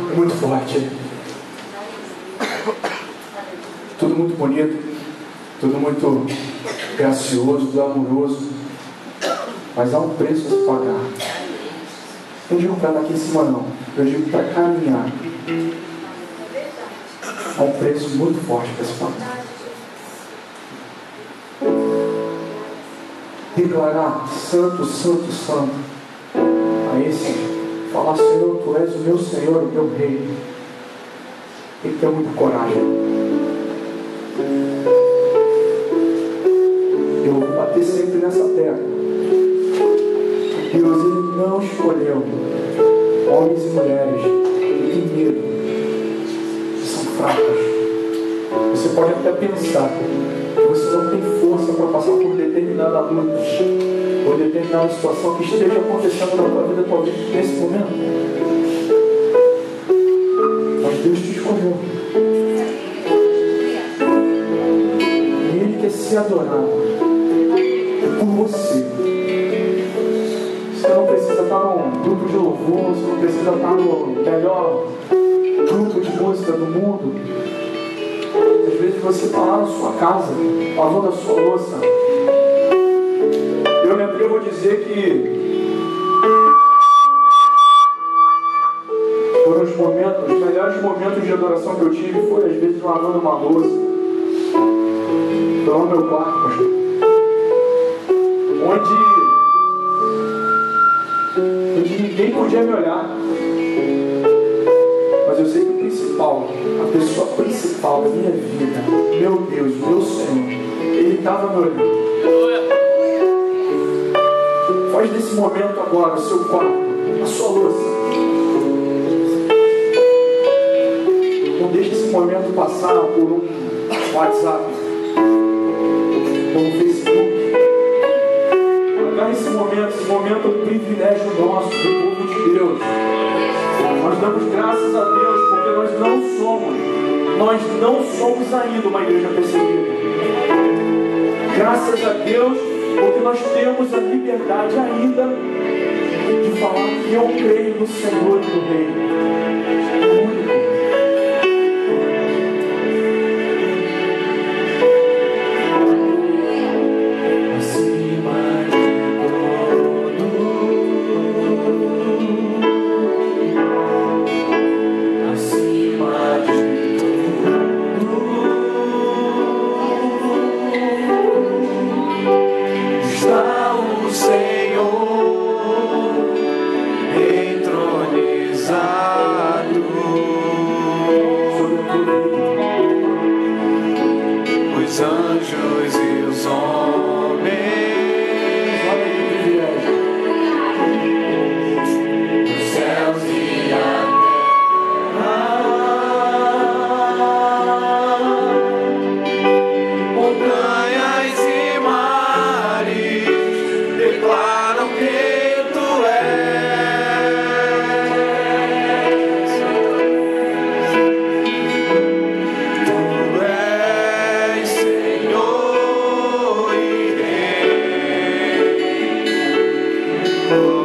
é muito forte. Tudo muito bonito, tudo muito gracioso, tudo amoroso, mas há um preço a se pagar. Eu digo para estar aqui em cima não, eu digo para caminhar. Há um preço muito forte para se pagar. Declarar santo, santo, santo a esse, falar: Senhor, Tu és o meu Senhor, o meu Rei. Tem que ter muita coragem. Eu vou bater sempre nessa terra. Deus, Ele não escolheu homens e mulheres que têm medo, que são fracos. Você pode até pensar que você não tem força para passar por determinada luta ou determinada situação que esteja acontecendo na tua vida, talvez nesse momento. Mas Deus te escolheu. E Ele quer ser adorado por você. Você não precisa estar num grupo de louvor, você não precisa estar no melhor grupo de música do mundo. Às vezes você está lá na sua casa, lavando a sua louça. Eu me atrevo a dizer que foram os melhores momentos de adoração que eu tive foi às vezes lavando uma louça. Estou lá no meu quarto, pastor, onde ninguém podia me olhar. Mas eu sei que o principal, a pessoa principal da minha vida, meu Deus, meu Senhor, Ele estava me olhando. Faz desse momento agora o seu quarto, a sua louça. Não deixe esse momento passar por um WhatsApp, por um Facebook. Agarre esse momento é um privilégio nosso, do povo de Deus. Nós damos graças a Deus porque nós não somos ainda uma igreja perseguida. Graças a Deus porque nós temos a liberdade ainda de falar que eu creio no Senhor e no Rei, o único. Oh